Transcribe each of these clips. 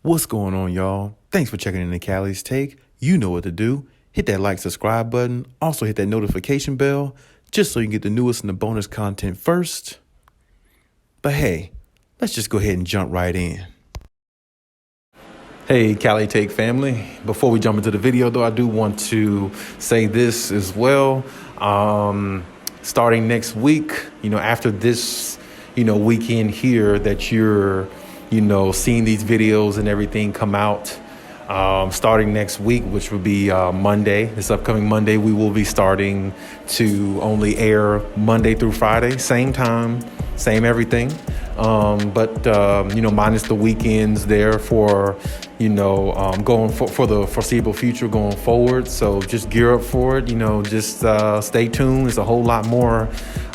What's going on, y'all? Thanks for checking in the Khaliis Take. You know what to do. Hit that like, subscribe button. Also hit that notification bell just so you can get the newest and the bonus content first. But hey, let's just go ahead and jump right in. Hey, Khaliis Take family. Before we jump into the video, though, I do want to say this as well. Starting next week, after this, weekend here that you're seeing these videos and everything come out, starting next week, which will be Monday, this upcoming Monday, we will be starting to only air Monday through Friday, same time, same everything. But minus the weekends there for, going for the foreseeable future going forward. So just gear up for it, just stay tuned. There's a whole lot more,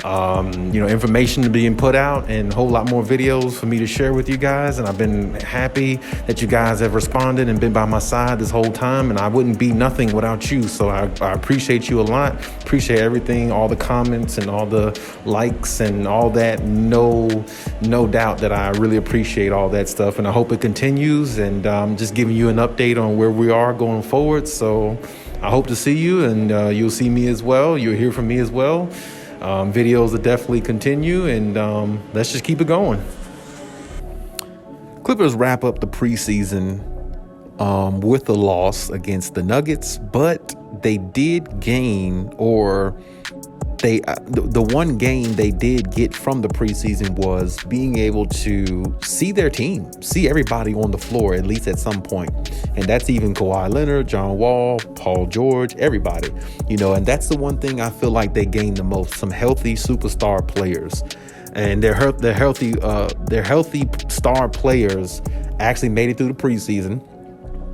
information being put out and a whole lot more videos for me to share with you guys. And I've been happy that you guys have responded and been by my side this whole time. And I wouldn't be nothing without you. So I appreciate you a lot. Appreciate everything, all the comments and all the likes and all that. No doubt that I really appreciate all that stuff, and I hope it continues, and just giving you an update on where we are going forward. So I hope to see you, and you'll see me as well. You'll hear from me as well. Videos will definitely continue, and let's just keep it going. Clippers wrap up the preseason with a loss against the Nuggets, but they did gain, or the one gain they did get from the preseason was being able to see their team, see everybody on the floor, at least at some point. And that's even Kawhi Leonard, John Wall, Paul George, everybody, and that's the one thing I feel like they gained the most, some healthy superstar players. And their healthy star players actually made it through the preseason.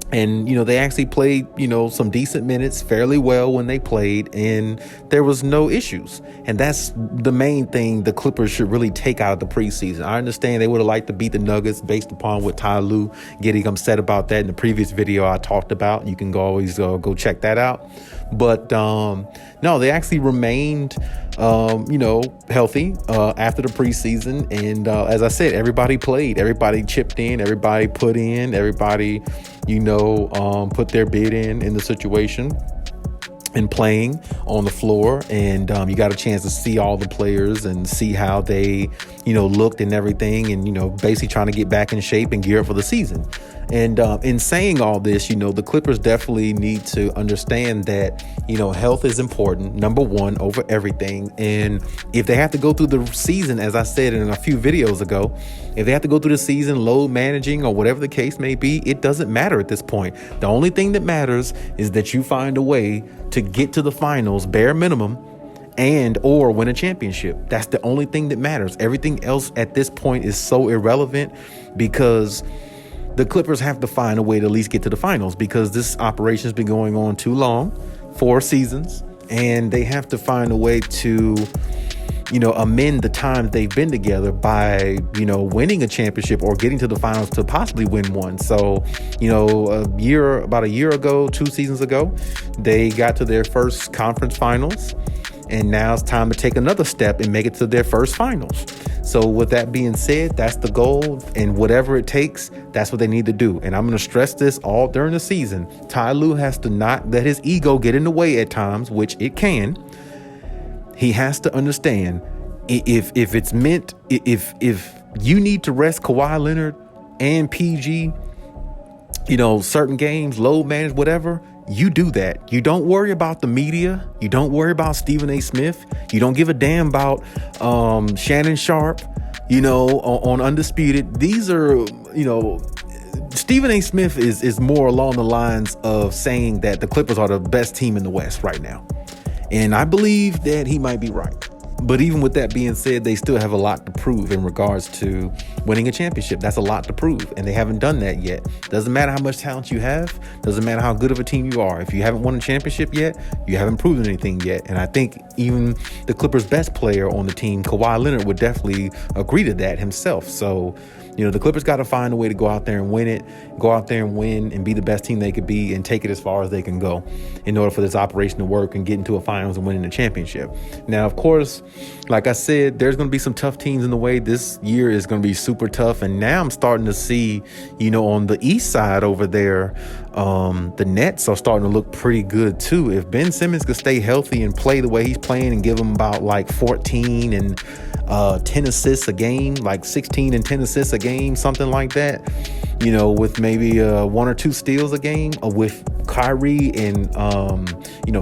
And, they actually played, some decent minutes fairly well when they played, and there was no issues. And that's the main thing the Clippers should really take out of the preseason. I understand they would have liked to beat the Nuggets based upon what Ty Lue getting upset about that in the previous video I talked about. You can always go check that out. But no, they actually remained, healthy after the preseason. And as I said, everybody played, everybody chipped in, everybody put in, everybody, put their bid in the situation and playing on the floor. And you got a chance to see all the players and see how they, looked and everything, and, basically trying to get back in shape and gear up for the season. And in saying all this, the Clippers definitely need to understand that, health is important, number one, over everything. And if they have to go through the season, as I said in a few videos ago, if they have to go through the season load managing or whatever the case may be, it doesn't matter at this point. The only thing that matters is that you find a way to get to the finals, bare minimum, and or win a championship. That's the only thing that matters. Everything else at this point is so irrelevant, because the Clippers have to find a way to at least get to the finals, because this operation has been going on too long, 4 seasons, and they have to find a way to, amend the time they've been together by, winning a championship or getting to the finals to possibly win one. So, about a year ago, 2 seasons ago, they got to their first conference finals. And now it's time to take another step and make it to their first finals. So with that being said, that's the goal, and whatever it takes, that's what they need to do. And I'm going to stress this all during the season. Ty Lue has to not let his ego get in the way at times, which it can. He has to understand if it's meant, if you need to rest Kawhi Leonard and PG, certain games, load manage, whatever, you do that. You don't worry about the media. You don't worry about Stephen A. Smith. You don't give a damn about Shannon Sharp, on Undisputed. These are, Stephen A. Smith is more along the lines of saying that the Clippers are the best team in the West right now. And I believe that he might be right. But even with that being said, they still have a lot to prove in regards to winning a championship. That's a lot to prove, and they haven't done that yet. Doesn't matter how much talent you have. Doesn't matter how good of a team you are. If you haven't won a championship yet, you haven't proven anything yet. And I think even the Clippers' best player on the team, Kawhi Leonard, would definitely agree to that himself. So, The Clippers got to find a way to go out there and win it, go out there and win and be the best team they could be and take it as far as they can go in order for this operation to work and get into a finals and winning the championship. Now, of course, like I said, there's going to be some tough teams in the way. This year is going to be super tough. And now I'm starting to see, on the east side over there, the Nets are starting to look pretty good too. If Ben Simmons could stay healthy and play the way he's playing and give him about like 14 and 10 assists a game, like 16 and 10 assists a game, something like that, with maybe 1 or 2 steals a game, with Kyrie and,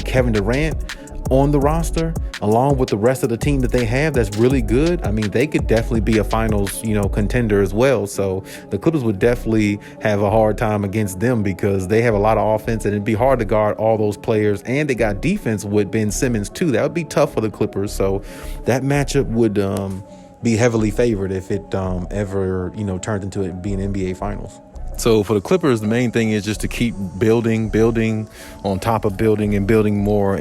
Kevin Durant on the roster, along with the rest of the team that they have that's really good. I mean, they could definitely be a finals, contender as well. So the Clippers would definitely have a hard time against them because they have a lot of offense and it'd be hard to guard all those players. And they got defense with Ben Simmons too. That would be tough for the Clippers. So that matchup would be heavily favored if it ever, turned into it being NBA finals. So for the Clippers, the main thing is just to keep building on top of building and building more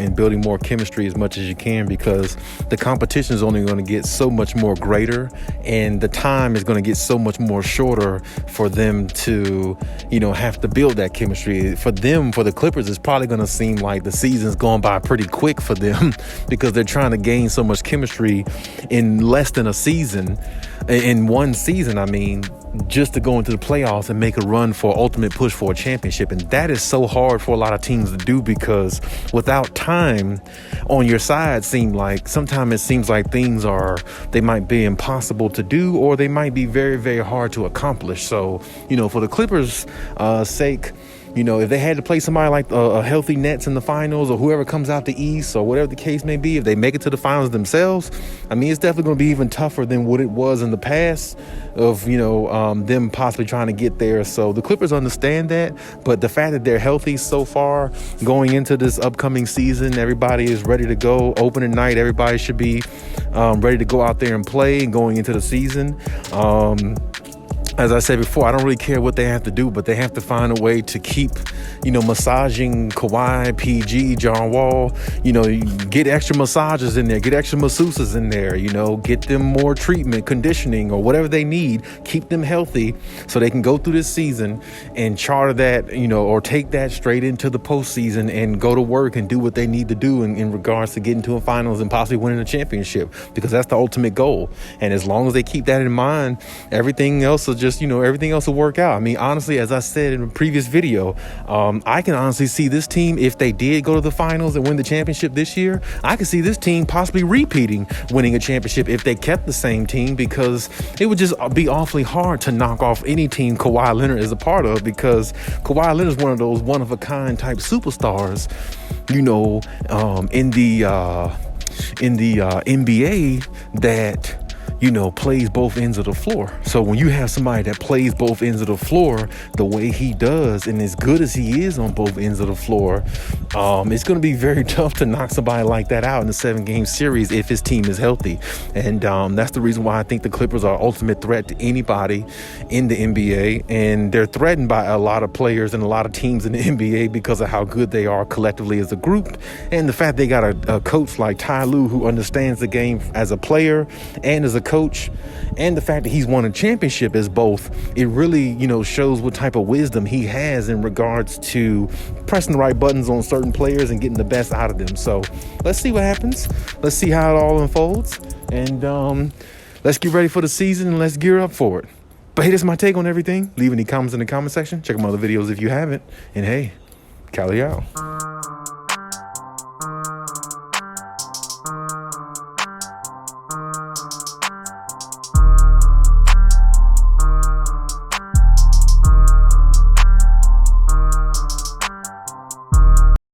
chemistry as much as you can, because the competition is only going to get so much more greater and the time is going to get so much more shorter for them to, have to build that chemistry. For the Clippers, it's probably going to seem like the season's going by pretty quick for them because they're trying to gain so much chemistry in less than a season. In one season, I mean, just to go into the playoffs and make a run for ultimate push for a championship. And that is so hard for a lot of teams to do because without time on your side, sometimes it seems like they might be impossible to do, or they might be very, very hard to accomplish. So, for the Clippers' sake, if they had to play somebody like a healthy Nets in the finals, or whoever comes out the East, or whatever the case may be, if they make it to the finals themselves, I mean, it's definitely going to be even tougher than what it was in the past of, them possibly trying to get there. So the Clippers understand that, but the fact that they're healthy so far going into this upcoming season, everybody is ready to go. Opening night, everybody should be ready to go out there and play and going into the season. As I said before, I don't really care what they have to do, but they have to find a way to keep, massaging Kawhi, PG, John Wall, get extra massages in there, get extra masseuses in there, get them more treatment, conditioning, or whatever they need, keep them healthy so they can go through this season and charter that, or take that straight into the postseason and go to work and do what they need to do in regards to getting to a finals and possibly winning a championship, because that's the ultimate goal. And as long as they keep that in mind, everything else will everything else will work out. I mean, honestly, as I said in a previous video, I can honestly see this team, if they did go to the finals and win the championship this year, I could see this team possibly repeating winning a championship if they kept the same team, because it would just be awfully hard to knock off any team Kawhi Leonard is a part of, because Kawhi Leonard is one of those one-of-a-kind type superstars, in the NBA that plays both ends of the floor. So when you have somebody that plays both ends of the floor the way he does, and as good as he is on both ends of the floor, it's going to be very tough to knock somebody like that out in a 7-game series if his team is healthy. And that's the reason why I think the Clippers are ultimate threat to anybody in the NBA. And they're threatened by a lot of players and a lot of teams in the NBA because of how good they are collectively as a group. And the fact they got a coach like Ty Lue who understands the game as a player and as a coach, and the fact that he's won a championship as both, it really, shows what type of wisdom he has in regards to pressing the right buttons on certain players and getting the best out of them. So let's see what happens. Let's see how it all unfolds. And let's get ready for the season and let's gear up for it. But hey, that's my take on everything. Leave any comments in the comment section. Check out my other videos if you haven't. And hey, Khaliis out.